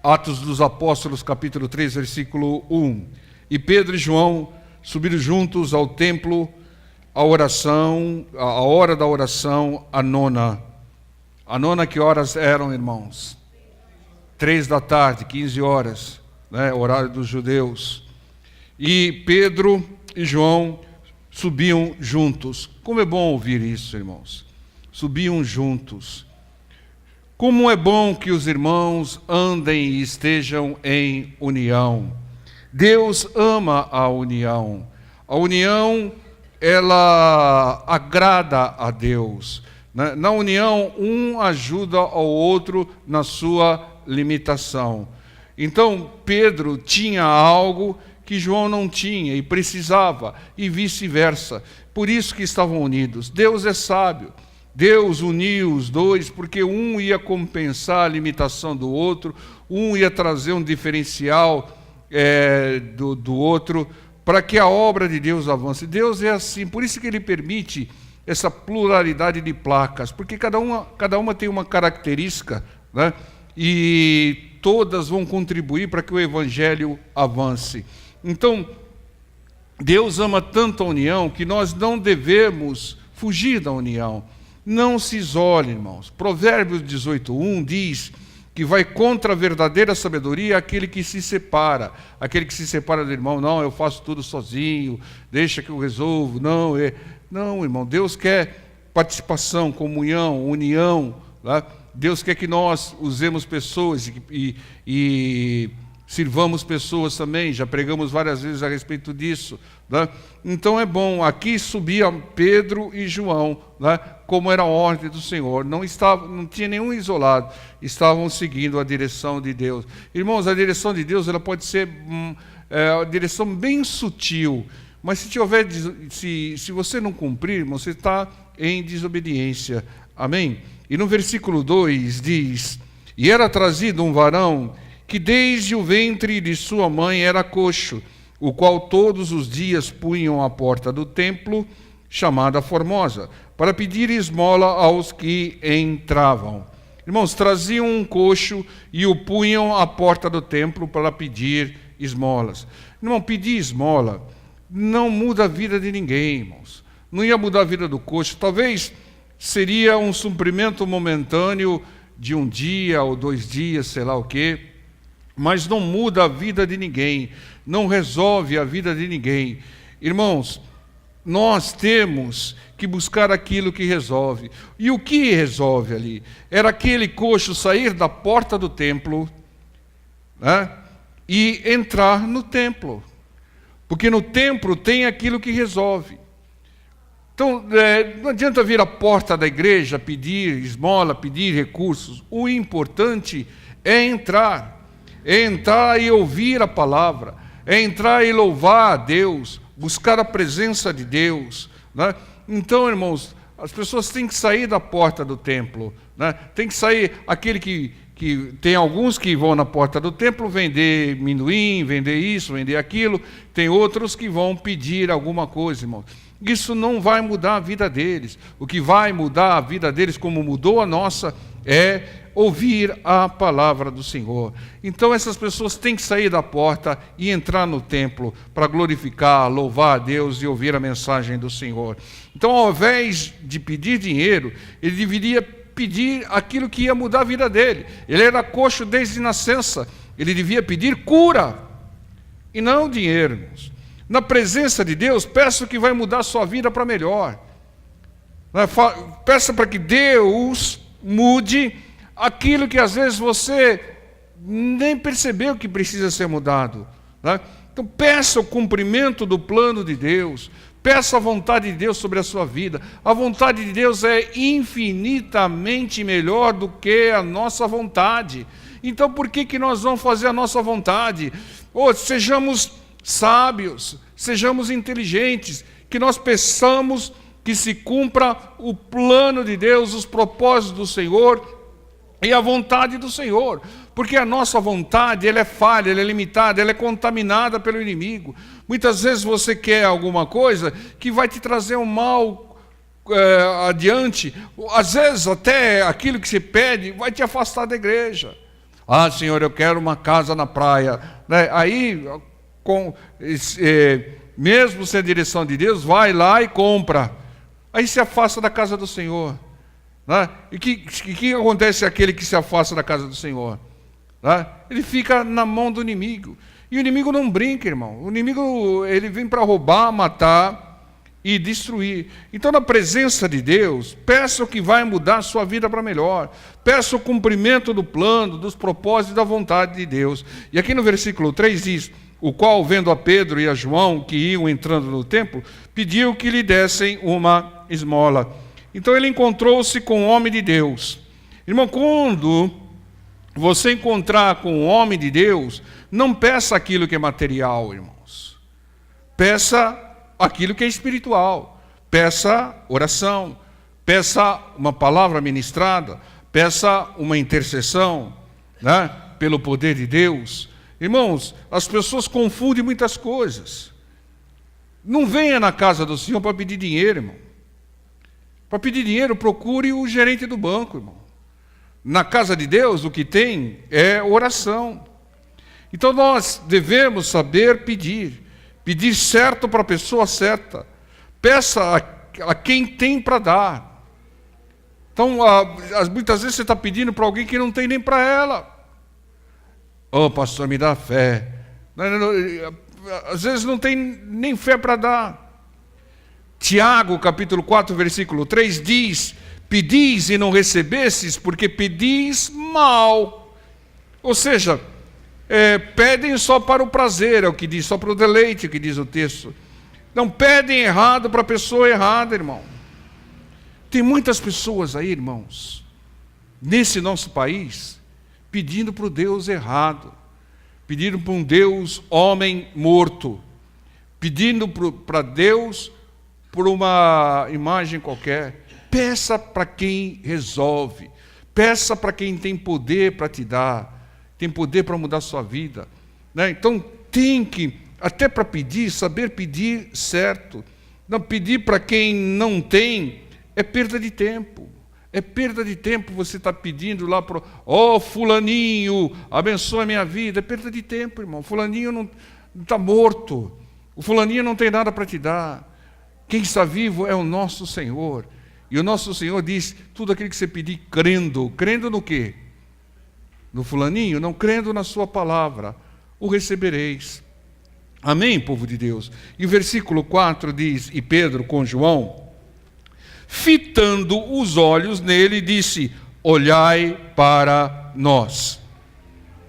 Atos dos Apóstolos, capítulo 3, versículo 1. E Pedro e João subiram juntos ao templo, a oração, a hora da oração, a nona. A nona, que horas eram, irmãos? 3 da tarde, 15 horas, né? Horário dos judeus. E Pedro e João subiam juntos. Como é bom ouvir isso, irmãos. Subiam juntos. Como é bom que os irmãos andem e estejam em união. Deus ama a união. A união, ela agrada a Deus. Na união, um ajuda ao outro na sua limitação. Então, Pedro tinha algo que João não tinha e precisava, e vice-versa. Por isso que estavam unidos. Deus é sábio. Deus uniu os dois, porque um ia compensar a limitação do outro, um ia trazer um diferencial do outro, para que a obra de Deus avance. Deus é assim, por isso que Ele permite essa pluralidade de placas, porque cada uma tem uma característica, né? E todas vão contribuir para que o Evangelho avance. Então, Deus ama tanto a união que nós não devemos fugir da união. Não se isole, irmãos. Provérbios 18:1 diz que vai contra a verdadeira sabedoria aquele que se separa. Aquele que se separa do irmão, não, eu faço tudo sozinho, deixa que eu resolvo. Não, irmão, Deus quer participação, comunhão, união. Né? Deus quer que nós usemos pessoas e sirvamos pessoas também. Já pregamos várias vezes a respeito disso. Né? Então é bom, aqui subiam Pedro e João, né? Como era a ordem do Senhor, não tinha nenhum isolado, estavam seguindo a direção de Deus. Irmãos, a direção de Deus ela pode ser uma direção bem sutil, mas se você não cumprir, irmão, você está em desobediência. Amém? E no versículo 2 diz: e era trazido um varão que desde o ventre de sua mãe era coxo, o qual todos os dias punham à porta do templo, chamada Formosa, para pedir esmola aos que entravam. Irmãos, traziam um coxo e o punham à porta do templo para pedir esmolas. Irmão, pedir esmola não muda a vida de ninguém, irmãos. Não ia mudar a vida do coxo. Talvez seria um suprimento momentâneo de um dia ou 2 dias, sei lá o quê, mas não muda a vida de ninguém, não resolve a vida de ninguém. Irmãos, nós temos que buscar aquilo que resolve. E o que resolve ali? Era aquele coxo sair da porta do templo, né, e entrar no templo. Porque no templo tem aquilo que resolve. Então, não adianta vir à porta da igreja pedir esmola, pedir recursos. O importante é entrar e ouvir a palavra, é entrar e louvar a Deus, buscar a presença de Deus, né? Então, irmãos, as pessoas têm que sair da porta do templo, né? Tem que sair aquele que tem alguns que vão na porta do templo vender amendoim, vender isso, vender aquilo, tem outros que vão pedir alguma coisa, irmãos. Isso não vai mudar a vida deles. O que vai mudar a vida deles, como mudou a nossa, é ouvir a palavra do Senhor. Então essas pessoas têm que sair da porta e entrar no templo para glorificar, louvar a Deus e ouvir a mensagem do Senhor. Então, ao invés de pedir dinheiro, ele deveria pedir aquilo que ia mudar a vida dele. Ele era coxo desde nascença, ele devia pedir cura e não dinheiro, irmãos. Na presença de Deus, peça o que vai mudar a sua vida para melhor. Peça para que Deus mude aquilo que às vezes você nem percebeu que precisa ser mudado, né? Então peça o cumprimento do plano de Deus, peça a vontade de Deus sobre a sua vida. A vontade de Deus é infinitamente melhor do que a nossa vontade. Então por que nós vamos fazer a nossa vontade? Sejamos sábios, sejamos inteligentes, que nós peçamos que se cumpra o plano de Deus, os propósitos do Senhor e a vontade do Senhor, porque a nossa vontade ela é falha, ela é limitada, ela é contaminada pelo inimigo. Muitas vezes você quer alguma coisa que vai te trazer um mal adiante, às vezes até aquilo que você pede vai te afastar da igreja. Ah, Senhor, eu quero uma casa na praia. Né? Aí, mesmo sem a direção de Deus, vai lá e compra. Aí se afasta da casa do Senhor. Né? E que acontece aquele que se afasta da casa do Senhor? Né? Ele fica na mão do inimigo. E o inimigo não brinca, irmão. O inimigo, ele vem para roubar, matar e destruir. Então, na presença de Deus, peça o que vai mudar a sua vida para melhor. Peça o cumprimento do plano, dos propósitos e da vontade de Deus. E aqui no versículo 3 diz: o qual, vendo a Pedro e a João, que iam entrando no templo, pediu que lhe dessem uma esmola. Então ele encontrou-se com o homem de Deus. Irmão, quando você encontrar com o homem de Deus, não peça aquilo que é material, irmãos. Peça aquilo que é espiritual. Peça oração. Peça uma palavra ministrada. Peça uma intercessão, né, pelo poder de Deus. Irmãos, as pessoas confundem muitas coisas. Não venha na casa do Senhor para pedir dinheiro, irmão. Para pedir dinheiro, procure o gerente do banco, irmão. Na casa de Deus, o que tem é oração. Então nós devemos saber pedir. Pedir certo para a pessoa certa. Peça a quem tem para dar. Então, muitas vezes você está pedindo para alguém que não tem nem para ela. Oh, pastor, me dá fé. Às vezes não tem nem fé para dar. Tiago, capítulo 4, versículo 3, diz: pedis e não recebestes, porque pedis mal. Ou seja, pedem só para o prazer, é o que diz, só para o deleite, é o que diz o texto. Não pedem errado para a pessoa errada, irmão. Tem muitas pessoas aí, irmãos, nesse nosso país, pedindo para o Deus errado, pedindo para um Deus homem morto, pedindo para Deus por uma imagem qualquer. Peça para quem resolve, peça para quem tem poder para te dar, tem poder para mudar a sua vida, né? Então tem que, até para pedir, saber pedir certo. Não pedir para quem não tem é perda de tempo. É perda de tempo você estar pedindo lá para fulaninho, abençoa a minha vida. É perda de tempo, irmão. Fulaninho não está morto. O fulaninho não tem nada para te dar. Quem está vivo é o nosso Senhor. E o nosso Senhor diz: tudo aquilo que você pedir crendo. Crendo no quê? No fulaninho? Não, crendo na sua palavra. O recebereis. Amém, povo de Deus? E o versículo 4 diz: e Pedro com João, fitando os olhos nele, disse: olhai para nós.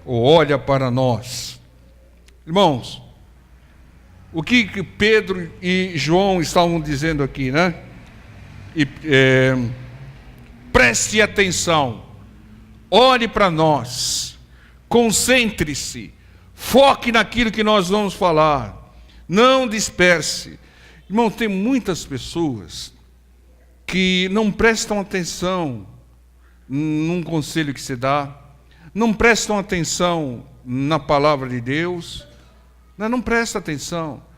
Ou olha para nós. Irmãos, o que Pedro e João estavam dizendo aqui, né? Preste atenção, olhe para nós, concentre-se, foque naquilo que nós vamos falar, não disperse. Irmão, tem muitas pessoas que não prestam atenção num conselho que se dá, não prestam atenção na palavra de Deus, não presta atenção.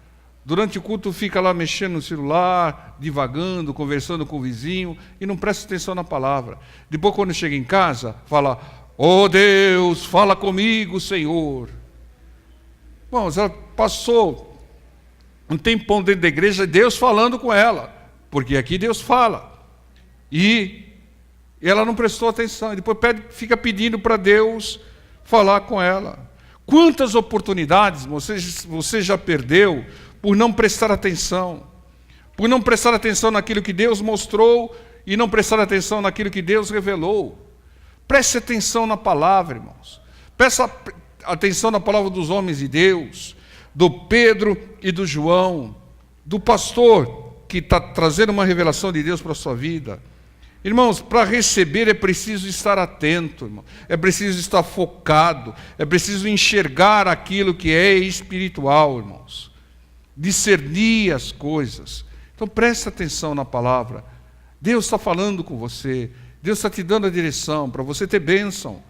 Durante o culto fica lá mexendo no celular, divagando, conversando com o vizinho, e não presta atenção na palavra. Depois, quando chega em casa, fala: oh Deus, fala comigo, Senhor. Bom, ela passou um tempão dentro da igreja, Deus falando com ela, porque aqui Deus fala. E ela não prestou atenção, e depois fica pedindo para Deus falar com ela. Quantas oportunidades você já perdeu por não prestar atenção, por não prestar atenção naquilo que Deus mostrou e não prestar atenção naquilo que Deus revelou. Preste atenção na palavra, irmãos. Preste atenção na palavra dos homens de Deus, do Pedro e do João, do pastor que está trazendo uma revelação de Deus para a sua vida. Irmãos, para receber é preciso estar atento, irmão. É preciso estar focado, é preciso enxergar aquilo que é espiritual, irmãos. Discernir as coisas. Então preste atenção na palavra. Deus está falando com você, Deus está te dando a direção para você ter bênção,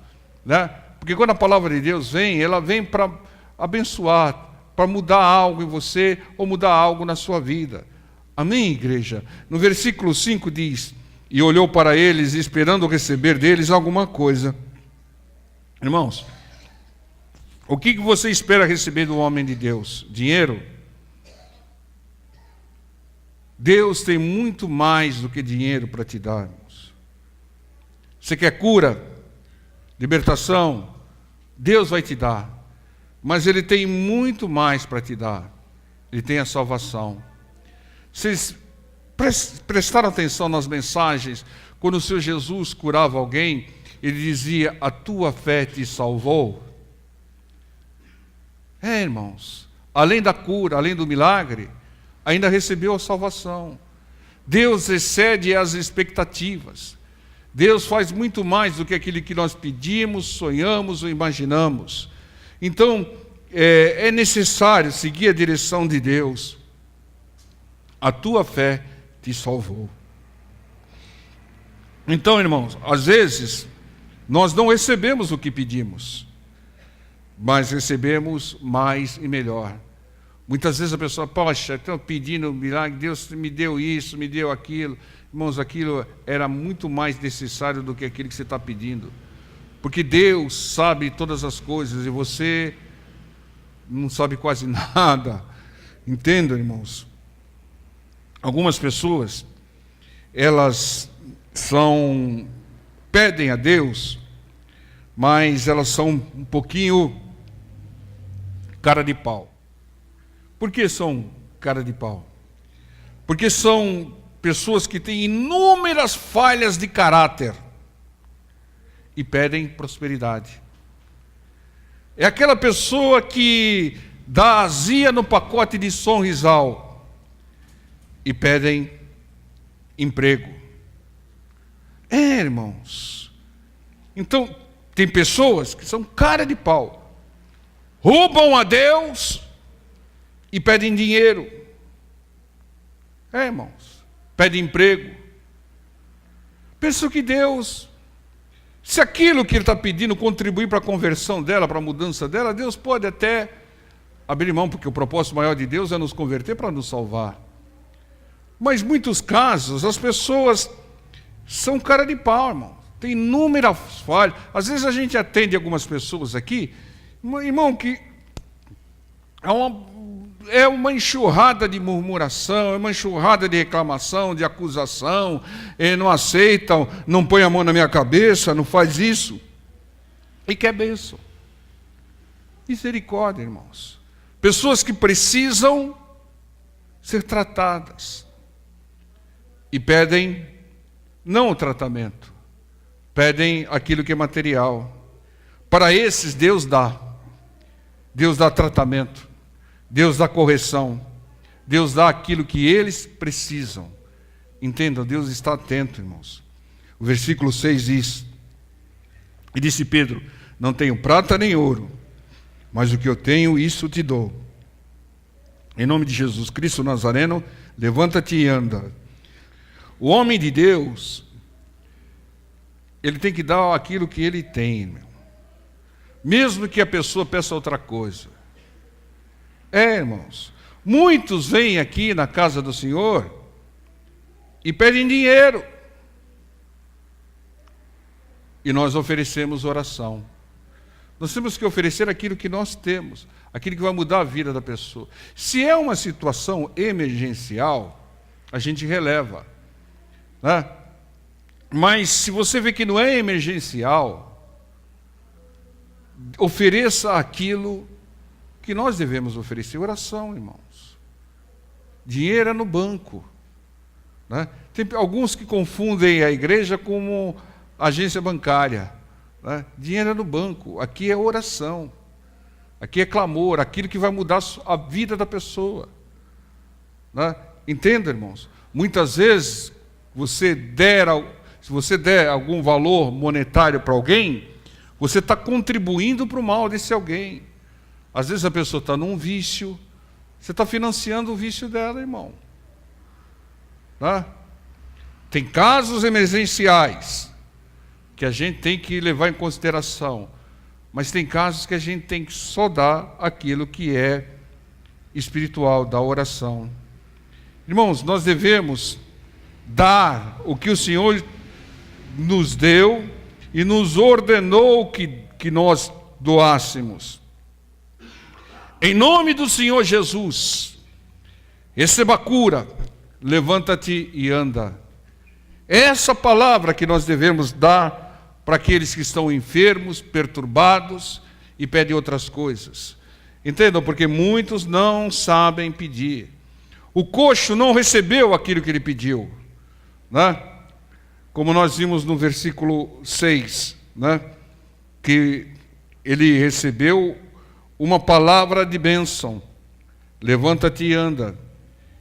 né? Porque quando a palavra de Deus vem, ela vem para abençoar, para mudar algo em você ou mudar algo na sua vida. Amém, igreja? No versículo 5 diz: e olhou para eles, esperando receber deles alguma coisa. Irmãos, o que você espera receber do homem de Deus? Dinheiro? Deus tem muito mais do que dinheiro para te dar, irmãos. Você quer cura? Libertação? Deus vai te dar. Mas Ele tem muito mais para te dar. Ele tem a salvação. Vocês prestaram atenção nas mensagens, quando o Senhor Jesus curava alguém, Ele dizia: a tua fé te salvou. Irmãos, além da cura, além do milagre, ainda recebeu a salvação. Deus excede as expectativas. Deus faz muito mais do que aquilo que nós pedimos, sonhamos ou imaginamos. Então, é necessário seguir a direção de Deus. A tua fé te salvou. Então, irmãos, às vezes, nós não recebemos o que pedimos, mas recebemos mais e melhor. Muitas vezes a pessoa, poxa, estou pedindo um milagre, Deus me deu isso, me deu aquilo. Irmãos, aquilo era muito mais necessário do que aquilo que você está pedindo. Porque Deus sabe todas as coisas e você não sabe quase nada. Entendam, irmãos? Algumas pessoas, elas pedem a Deus, mas elas são um pouquinho cara de pau. Por que são cara de pau? Porque são pessoas que têm inúmeras falhas de caráter e pedem prosperidade. É aquela pessoa que dá azia no pacote de Sonrisal e pedem emprego. Irmãos. Então, tem pessoas que são cara de pau, roubam a Deus e pedem dinheiro. Irmãos, pedem emprego. Pensam que Deus, se aquilo que Ele está pedindo contribuir para a conversão dela, para a mudança dela, Deus pode até abrir mão, porque o propósito maior de Deus é nos converter para nos salvar. Mas em muitos casos, as pessoas são cara de pau, irmão. Tem inúmeras falhas. Às vezes a gente atende algumas pessoas aqui, irmão, que é uma enxurrada de murmuração, é uma enxurrada de reclamação, de acusação, não aceitam, não põe a mão na minha cabeça, não faz isso. E quer bênção. Misericórdia, irmãos. Pessoas que precisam ser tratadas e pedem não o tratamento, pedem aquilo que é material. Para esses Deus dá tratamento, Deus dá correção, Deus dá aquilo que eles precisam. Entendam, Deus está atento, irmãos. O versículo 6 diz: e disse Pedro: não tenho prata nem ouro, mas o que eu tenho, isso te dou. Em nome de Jesus Cristo Nazareno, levanta-te e anda. O homem de Deus, ele tem que dar aquilo que ele tem, meu. Mesmo que a pessoa peça outra coisa. Irmãos, muitos vêm aqui na casa do Senhor e pedem dinheiro. E nós oferecemos oração. Nós temos que oferecer aquilo que nós temos, aquilo que vai mudar a vida da pessoa. Se é uma situação emergencial, a gente releva, né? Mas se você vê que não é emergencial, ofereça aquilo que nós devemos oferecer. Oração, irmãos. Dinheiro é no banco, né? Tem alguns que confundem a igreja como agência bancária, né? Dinheiro é no banco. Aqui é oração, aqui é clamor, aquilo que vai mudar a vida da pessoa, né? Entenda, irmãos. Muitas vezes se você der algum valor monetário para alguém, você está contribuindo para o mal desse alguém. Às vezes a pessoa está num vício, você está financiando o vício dela, irmão. Tá? Tem casos emergenciais que a gente tem que levar em consideração, mas tem casos que a gente tem que só dar aquilo que é espiritual, da oração. Irmãos, nós devemos dar o que o Senhor nos deu e nos ordenou que que nós doássemos. Em nome do Senhor Jesus, receba a cura, levanta-te e anda. É essa palavra que nós devemos dar para aqueles que estão enfermos, perturbados e pedem outras coisas. Entendam, porque muitos não sabem pedir. O coxo não recebeu aquilo que ele pediu, né? Como nós vimos no versículo 6, né? Que ele recebeu uma palavra de bênção. Levanta-te e anda.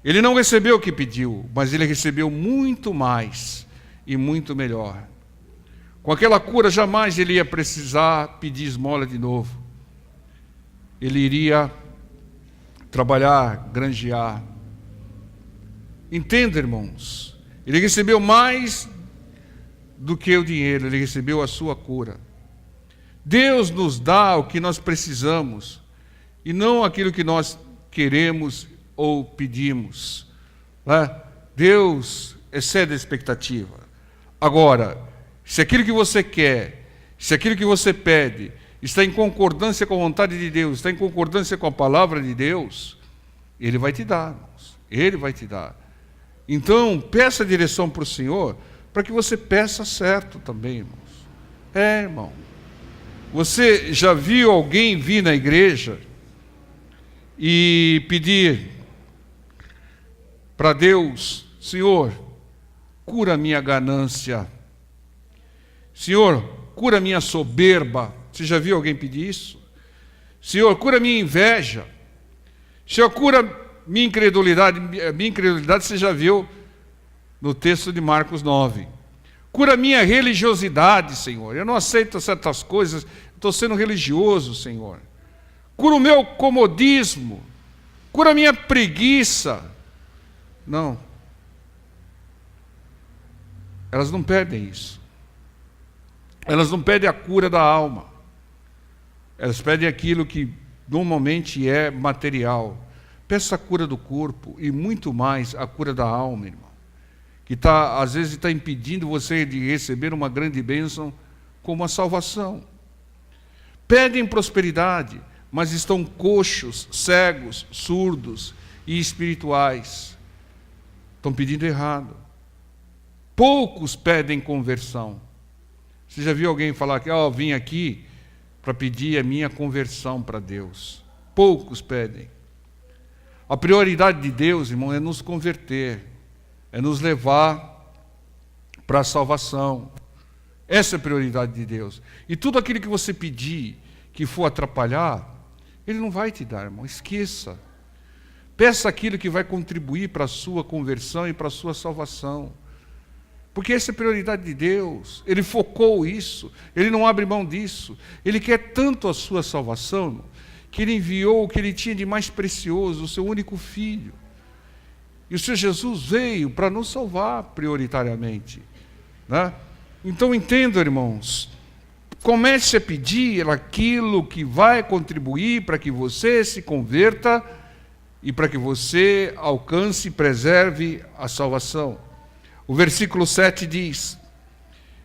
Ele não recebeu o que pediu, mas ele recebeu muito mais e muito melhor. Com aquela cura, jamais ele ia precisar pedir esmola de novo. Ele iria trabalhar, granjear. Entenda, irmãos, ele recebeu mais do que o dinheiro, ele recebeu a sua cura. Deus nos dá o que nós precisamos e não aquilo que nós queremos ou pedimos, né? Deus excede a expectativa. Agora, se aquilo que você quer, se aquilo que você pede está em concordância com a vontade de Deus, está em concordância com a palavra de Deus, Ele vai te dar, irmãos. Ele vai te dar. Então, peça direção para o Senhor, para que você peça certo também, irmãos. Irmão, você já viu alguém vir na igreja e pedir para Deus: Senhor, cura minha ganância, Senhor, cura minha soberba? Você já viu alguém pedir isso? Senhor, cura minha inveja, Senhor, cura minha incredulidade. Minha incredulidade você já viu no texto de Marcos 9. Cura minha religiosidade, Senhor. Eu não aceito certas coisas, estou sendo religioso, Senhor. Cura o meu comodismo. Cura minha preguiça. Não. Elas não pedem isso. Elas não pedem a cura da alma. Elas pedem aquilo que normalmente é material. Peça a cura do corpo e muito mais a cura da alma, irmão. Que às vezes está impedindo você de receber uma grande bênção como a salvação. Pedem prosperidade, mas estão coxos, cegos, surdos e espirituais. Estão pedindo errado. Poucos pedem conversão. Você já viu alguém falar que vim aqui para pedir a minha conversão para Deus? Poucos pedem. A prioridade de Deus, irmão, é nos converter, é nos levar para a salvação. Essa é a prioridade de Deus. E tudo aquilo que você pedir, que for atrapalhar, Ele não vai te dar, irmão, esqueça. Peça aquilo que vai contribuir para a sua conversão e para a sua salvação. Porque essa é a prioridade de Deus. Ele focou isso, Ele não abre mão disso. Ele quer tanto a sua salvação, irmão, que Ele enviou o que Ele tinha de mais precioso, o seu único Filho. E o Senhor Jesus veio para nos salvar prioritariamente, né? Então entendam, irmãos, comece a pedir aquilo que vai contribuir para que você se converta e para que você alcance e preserve a salvação. O versículo 7 diz: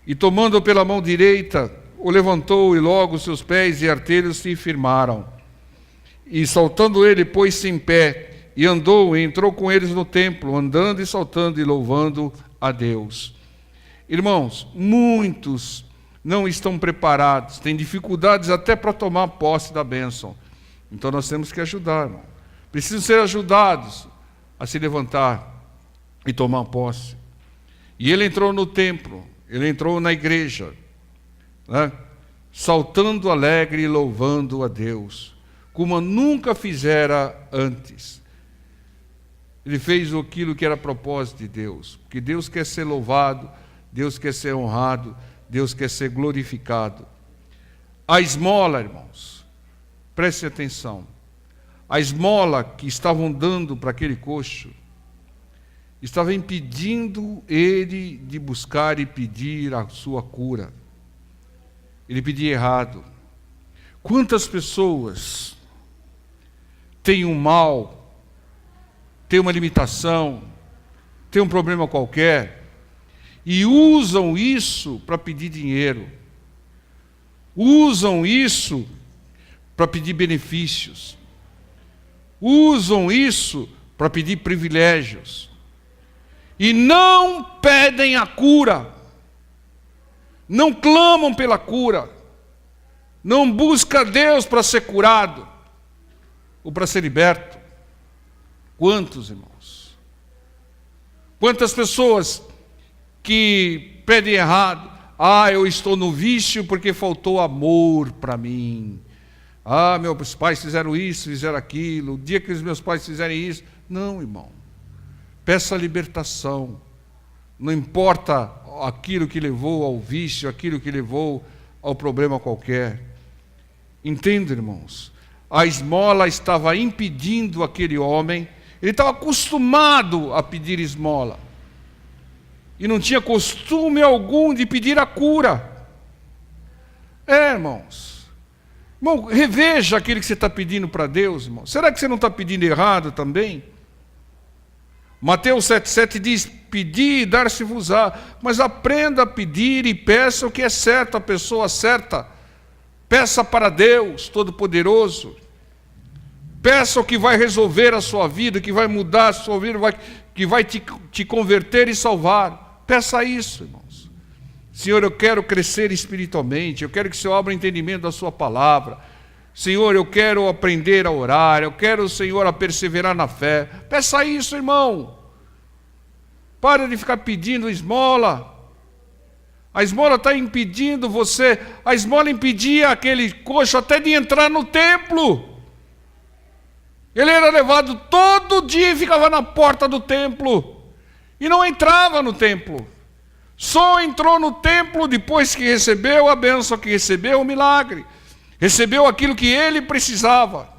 e tomando-o pela mão direita, o levantou, e logo seus pés e artelhos se firmaram. E saltando ele, pôs-se em pé, e andou, e entrou com eles no templo, andando e saltando e louvando a Deus. Irmãos, muitos não estão preparados, têm dificuldades até para tomar posse da bênção. Então nós temos que ajudar, irmão. Precisam ser ajudados a se levantar e tomar posse. E ele entrou no templo, ele entrou na igreja, né? Saltando alegre e louvando a Deus, como nunca fizera antes. Ele fez aquilo que era propósito de Deus, porque Deus quer ser louvado, Deus quer ser honrado, Deus quer ser glorificado. A esmola, irmãos, preste atenção, a esmola que estavam dando para aquele coxo, estava impedindo ele de buscar e pedir a sua cura. Ele pedia errado. Quantas pessoas têm um mal, têm uma limitação, têm um problema qualquer, e usam isso para pedir dinheiro. usam isso para pedir benefícios, usam isso para pedir privilégios, e não pedem a cura, não clamam pela cura, não buscam Deus para ser curado, ou para ser liberto. Quantos, irmãos? Quantas pessoas que pedem errado? Eu estou no vício porque faltou amor para mim. Meus pais fizeram isso, fizeram aquilo. O dia que os meus pais fizerem isso. Não, irmão. Peça libertação. Não importa aquilo que levou ao vício, aquilo que levou ao problema qualquer. Entenda, irmãos. A esmola estava impedindo aquele homem. Ele estava acostumado a pedir esmola. E não tinha costume algum de pedir a cura. Irmãos. Irmão, reveja aquilo que você está pedindo para Deus, irmão. Será que você não está pedindo errado também? Mateus 7,7 diz: pedi e dar-se-vos-á. Mas aprenda a pedir e peça o que é certo, a pessoa certa. Peça para Deus Todo-Poderoso. Peça o que vai resolver a sua vida, que vai mudar a sua vida, que vai te converter e salvar. Peça isso, irmãos. Senhor, eu quero crescer espiritualmente, eu quero que o Senhor abra o entendimento da sua palavra. Senhor, eu quero aprender a orar, eu quero, Senhor, a perseverar na fé. Peça isso, irmão. Para de ficar pedindo esmola. A esmola está impedindo você. A esmola impedia aquele coxo até de entrar no templo. Ele era levado todo dia e ficava na porta do templo. E não entrava no templo. Só entrou no templo depois que recebeu a bênção, que recebeu o milagre. Recebeu aquilo que ele precisava.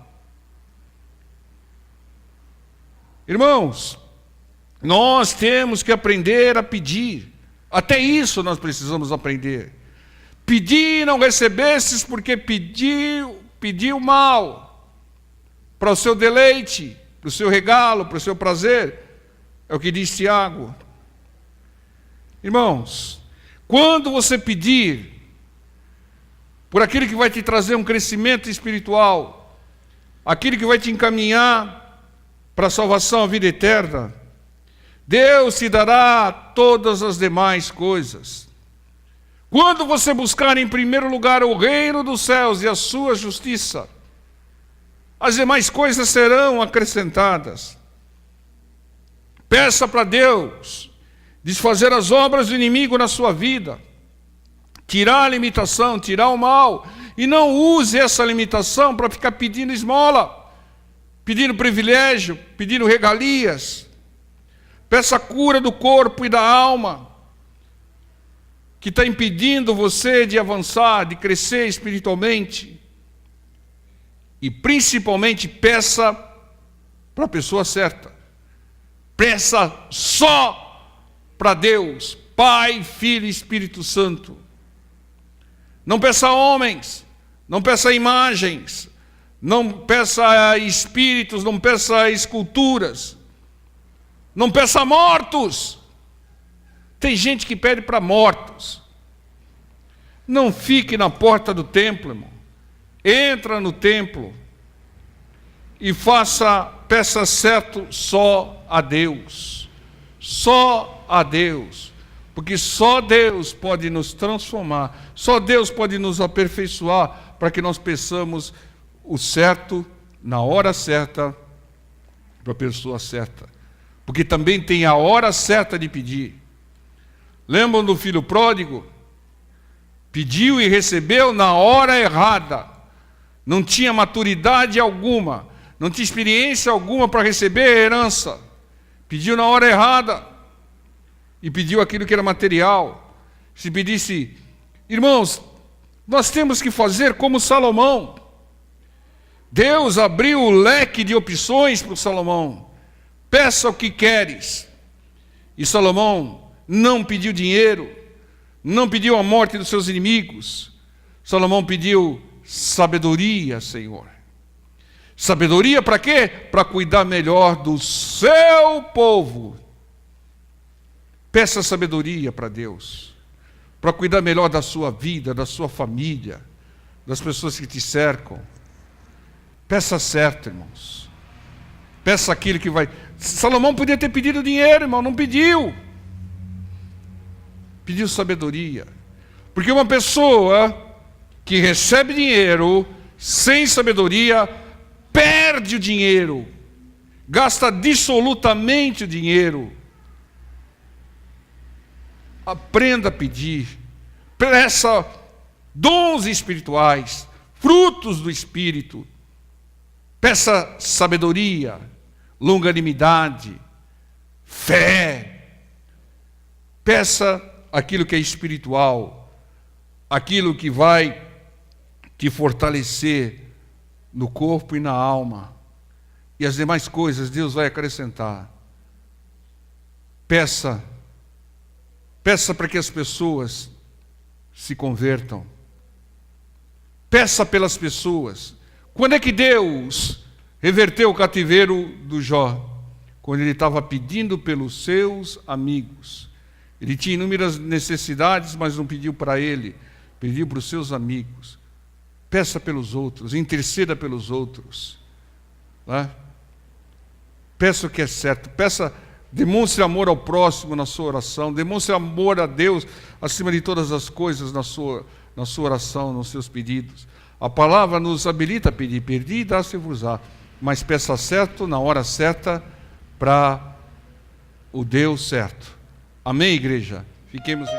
Irmãos, nós temos que aprender a pedir. Até isso nós precisamos aprender. Pedir e não recebestes porque pediu mal. Para o seu deleite, para o seu regalo, para o seu prazer. É o que diz Tiago. Irmãos, quando você pedir por aquilo que vai te trazer um crescimento espiritual, aquilo que vai te encaminhar para a salvação, a vida eterna, Deus te dará todas as demais coisas. Quando você buscar em primeiro lugar o reino dos céus e a sua justiça, as demais coisas serão acrescentadas. Peça para Deus desfazer as obras do inimigo na sua vida, tirar a limitação, tirar o mal, e não use essa limitação para ficar pedindo esmola, pedindo privilégio, pedindo regalias. Peça a cura do corpo e da alma, que está impedindo você de avançar, de crescer espiritualmente. E principalmente peça para a pessoa certa. Peça só para Deus, Pai, Filho e Espírito Santo. Não peça a homens, não peça a imagens, não peça a espíritos, não peça a esculturas, não peça a mortos. Tem gente que pede para mortos. Não fique na porta do templo, irmão. Entra no templo e peça certo só a Deus. Só a Deus. Porque só Deus pode nos transformar, só Deus pode nos aperfeiçoar para que nós peçamos o certo, na hora certa, para a pessoa certa. Porque também tem a hora certa de pedir. Lembram do filho pródigo? Pediu e recebeu na hora errada. Não tinha maturidade alguma, não tinha experiência alguma para receber a herança. Pediu na hora errada e pediu aquilo que era material. Se pedisse, irmãos, nós temos que fazer como Salomão. Deus abriu o leque de opções para o Salomão. Peça o que queres. E Salomão não pediu dinheiro, não pediu a morte dos seus inimigos. Salomão pediu sabedoria, Senhor. Sabedoria para quê? Para cuidar melhor do seu povo. Peça sabedoria para Deus, para cuidar melhor da sua vida, da sua família, das pessoas que te cercam. Peça certo, irmãos. Peça aquilo que vai... Salomão podia ter pedido dinheiro, irmão, não pediu. Pediu sabedoria. Porque uma pessoa que recebe dinheiro sem sabedoria perde o dinheiro, gasta dissolutamente o dinheiro. Aprenda a pedir, peça dons espirituais, frutos do Espírito, peça sabedoria, longanimidade, fé, peça aquilo que é espiritual, aquilo que vai te fortalecer no corpo e na alma, e as demais coisas Deus vai acrescentar. Peça para que as pessoas se convertam. Peça pelas pessoas. Quando é que Deus reverteu o cativeiro do Jó? Quando ele estava pedindo pelos seus amigos. Ele tinha inúmeras necessidades, mas não pediu para ele, pediu para os seus amigos. Peça pelos outros, interceda pelos outros. Né? Peça o que é certo, demonstre amor ao próximo na sua oração, demonstre amor a Deus acima de todas as coisas na sua oração, nos seus pedidos. A palavra nos habilita a pedir, pedi e dá-se-vos-á, mas peça certo, na hora certa, para o Deus certo. Amém, igreja? Fiquemos...